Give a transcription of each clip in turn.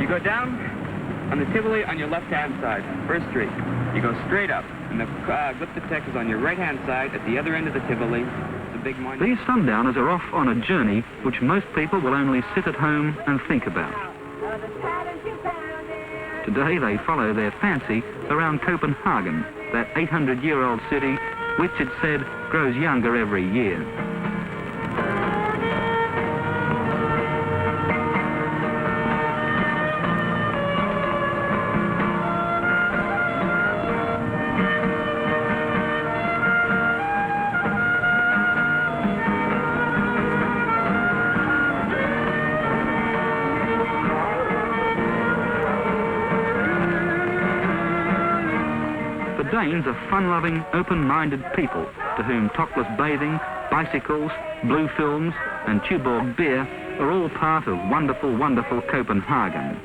You go down on the Tivoli on your left-hand side, First Street. You go straight up, and the Glyptothek is on your right-hand side at the other end of the Tivoli. It's a big monument. These Sundowners are off on a journey which most people will only sit at home and think about. Today they follow their fancy around Copenhagen, that 800-year-old city which, it said, grows younger every year. Danes are fun-loving, open-minded people to whom topless bathing, bicycles, blue films and Tuborg beer are all part of wonderful, wonderful Copenhagen.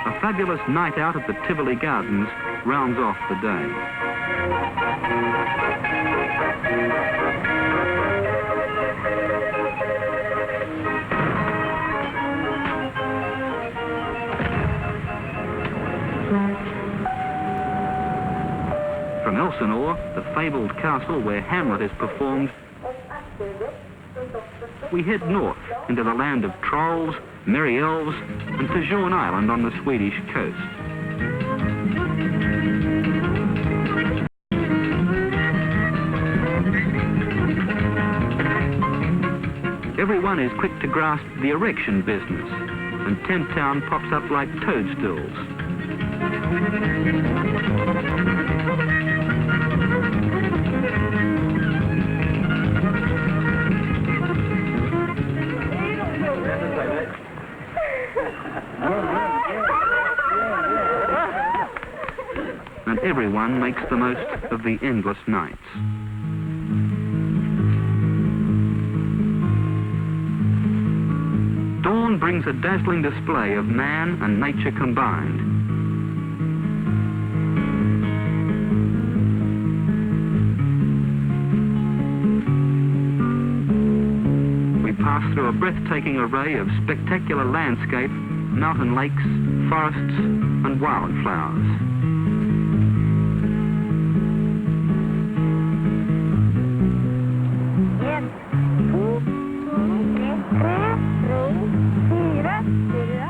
A fabulous night out at the Tivoli Gardens rounds off the day. From Elsinore, the fabled castle where Hamlet is performed, we head north into the land of trolls, merry elves and to Jorn Island on the Swedish coast. Everyone is quick to grasp the erection business, and Tent Town pops up like toadstools. And everyone makes the most of the endless nights. Dawn brings a dazzling display of man and nature combined. We pass through a breathtaking array of spectacular landscape, mountain lakes, forests and wildflowers.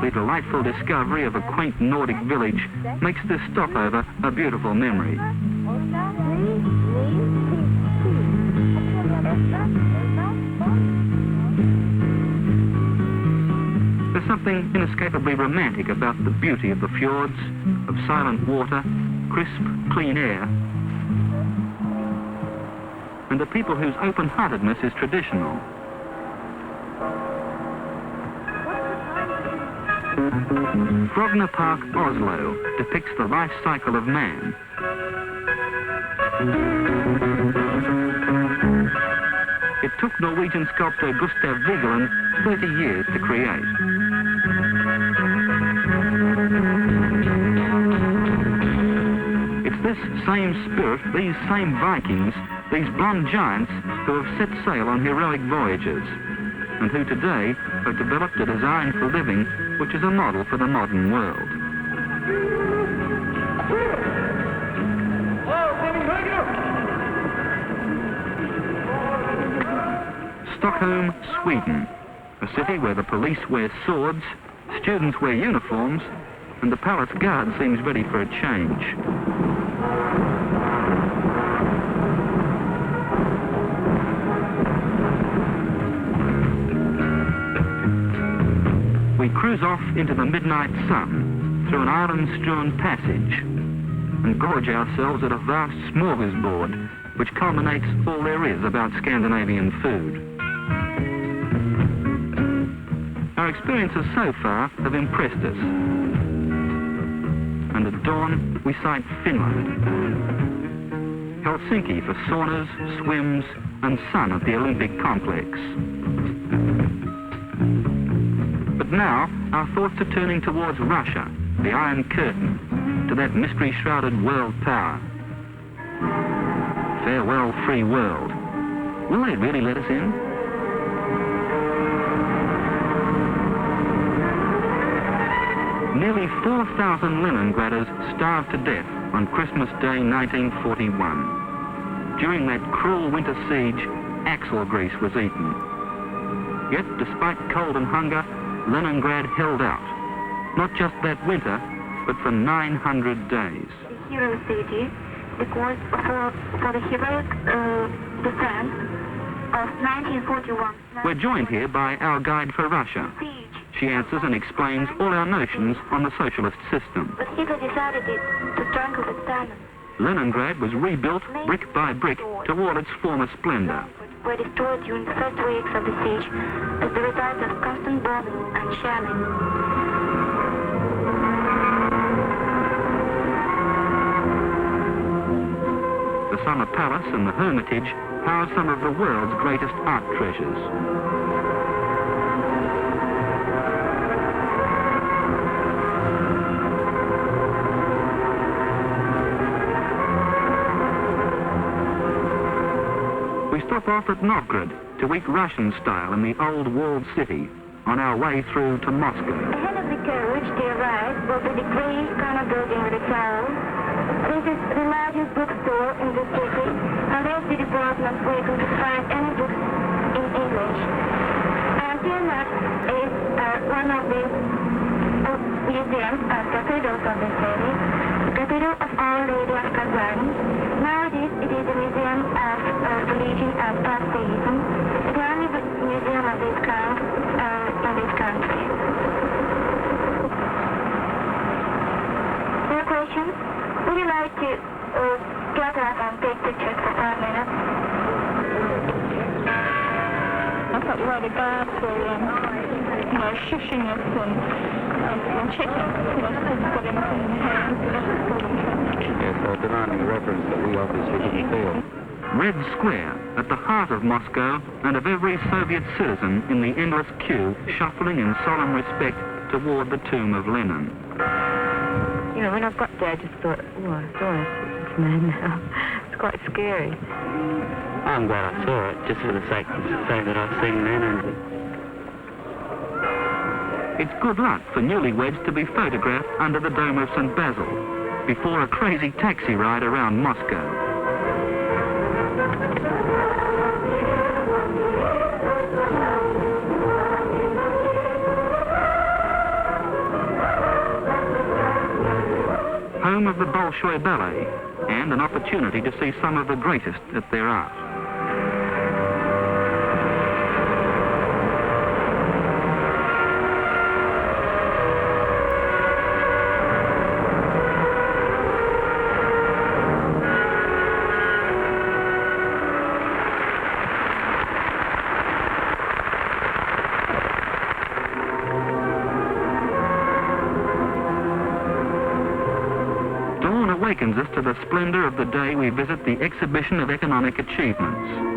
The delightful discovery of a quaint Nordic village makes this stopover a beautiful memory. There's something inescapably romantic about the beauty of the fjords, of silent water, crisp, clean air, and the people whose open-heartedness is traditional. Frogner Park, Oslo, depicts the life cycle of man. It took Norwegian sculptor Gustav Vigeland 30 years to create. It's this same spirit, these same Vikings, these blonde giants who have set sail on heroic voyages, and who today have developed a design for living which is a model for the modern world. Stockholm, Sweden, a city where the police wear swords, students wear uniforms, and the palace guard seems ready for a change. We cruise off into the midnight sun through an island-strewn passage and gorge ourselves at a vast smorgasbord which culminates all there is about Scandinavian food. Our experiences so far have impressed us. And at dawn, we sight Finland. Helsinki for saunas, swims, and sun at the Olympic complex. But now, our thoughts are turning towards Russia, the Iron Curtain, to that mystery-shrouded world power. Farewell, free world. Will they really let us in? Nearly 4,000 Leningraders starved to death on Christmas Day 1941. During that cruel winter siege, axle grease was eaten. Yet, despite cold and hunger, Leningrad held out. Not just that winter, but for 900 days. The hero city, because for the heroic defense of 1941. We're joined here by our guide for Russia. She answers and explains all our notions on the socialist system. But Hitler decided to strangle the Stalin. Leningrad was rebuilt brick by brick toward its former splendor. Were destroyed during the first weeks of the siege as the result of constant bombing and shelling. The Summer Palace and the Hermitage house some of the world's greatest art treasures. We stop off at Novgorod to eat Russian style in the old walled city on our way through to Moscow. Ahead of the carriage, to your right, will be the grey corner building with a tower. This is the largest bookstore in the city, and there's the department where you can find any books in English. And to your left is one of the museums and cathedrals of the city, the Cathedral of Our Lady of Kazan. Nowadays, it is a museum of religion and pantheism, the only museum of this kind in this country. More questions? Would you like to get up and take pictures for 5 minutes? I felt rather bad for, shushing us and checking, put anything in the hands. Yes, denying the reference that we obviously didn't feel. Red Square, at the heart of Moscow and of every Soviet citizen in the endless queue, shuffling in solemn respect toward the tomb of Lenin. You know, when I got there, I just thought, oh, I saw this man now. It's quite scary. I'm glad I saw it, just for the sake of saying that I've seen Lenin. It's good luck for newlyweds to be photographed under the dome of St. Basil before a crazy taxi ride around Moscow. Home of the Bolshoi Ballet, and an opportunity to see some of the greatest at their art. Awakens us to the splendor of the day we visit the exhibition of economic achievements.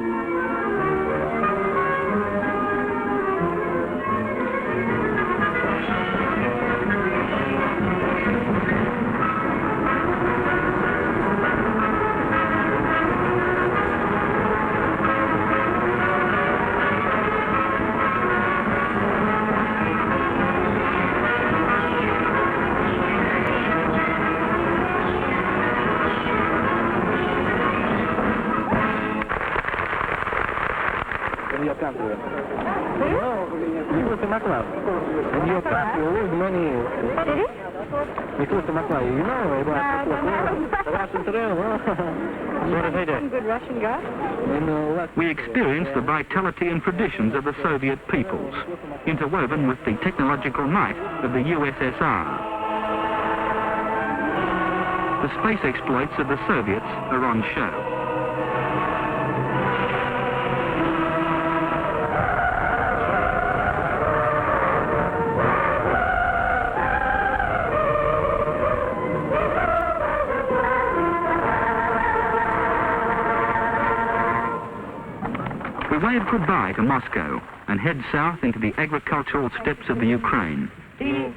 Good Russian guy. We experience the vitality and traditions of the Soviet peoples, interwoven with the technological might of the USSR. The space exploits of the Soviets are on show. We wave goodbye to Moscow and head south into the agricultural steppes of the Ukraine. The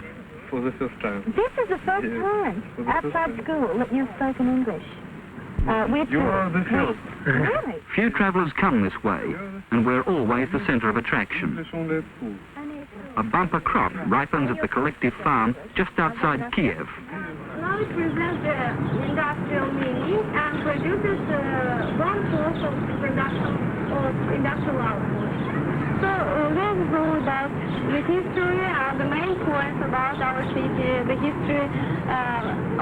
for the first time. This is the first Yes. time For the first outside time. school that you've spoken English. You are the first. Really? Few travellers come this way, and we're always the centre of attraction. English on that school. A bumper crop ripens at the collective farm just outside Kiev. Now it presents the industrial meaning and produces one source of production of industrial output. So this is all about the history and the main points about our city, the history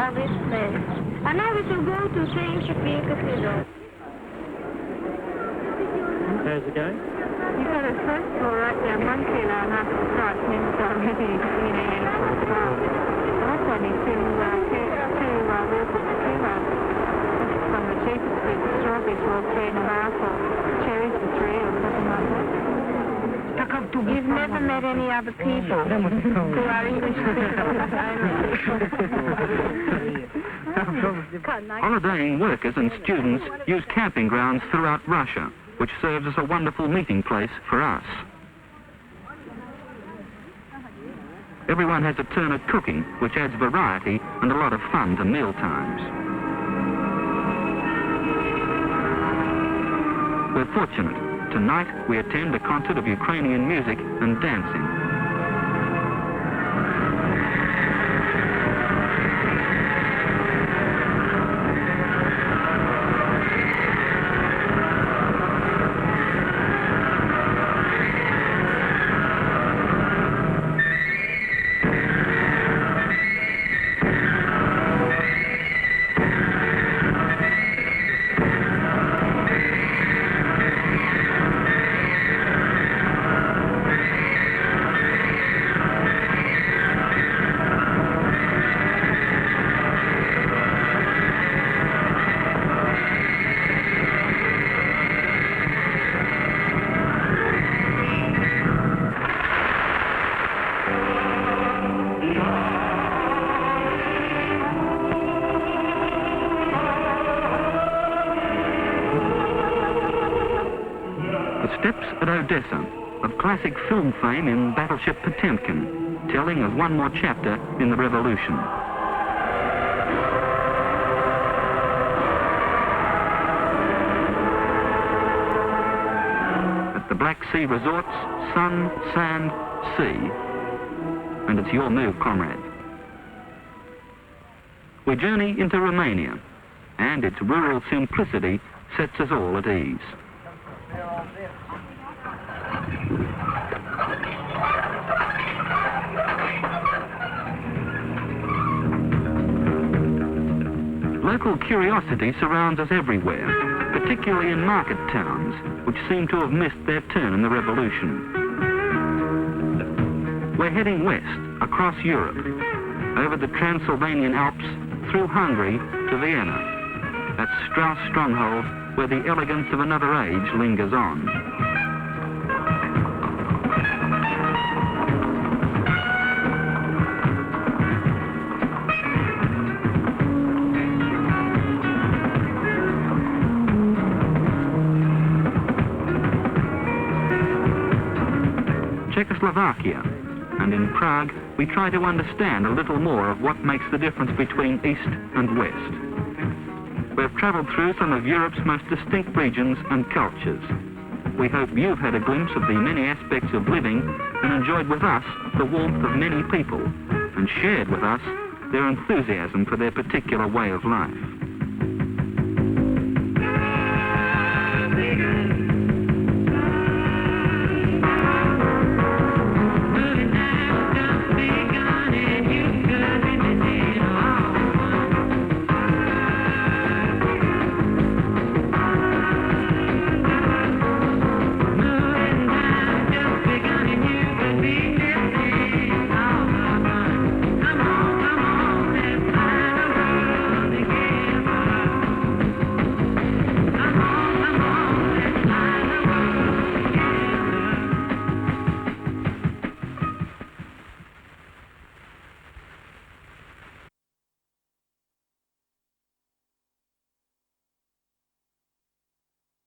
of this place. And now we shall go to St. Sophia Cathedral. How's it going? You got a first floor right there, 1 kilo and half the start means already, that's only two from the cheapest with strawberries for 3.5 or cherries for 3 or something like that. You've never met any other people who are English Holidaying workers and students use camping grounds throughout Russia, which serves as a wonderful meeting place for us. Everyone has a turn at cooking, which adds variety and a lot of fun to meal times. We're fortunate. Tonight we attend a concert of Ukrainian music and dancing. Steps at Odessa, of classic film fame in Battleship Potemkin, telling of one more chapter in the revolution. At the Black Sea resorts, sun, sand, sea, and it's your move, comrade. We journey into Romania, and its rural simplicity sets us all at ease. Local curiosity surrounds us everywhere, particularly in market towns, which seem to have missed their turn in the revolution. We're heading west, across Europe, over the Transylvanian Alps, through Hungary to Vienna, that Strauss stronghold where the elegance of another age lingers on. Czechoslovakia, and in Prague we try to understand a little more of what makes the difference between East and West. We've travelled through some of Europe's most distinct regions and cultures. We hope you've had a glimpse of the many aspects of living and enjoyed with us the warmth of many people and shared with us their enthusiasm for their particular way of life.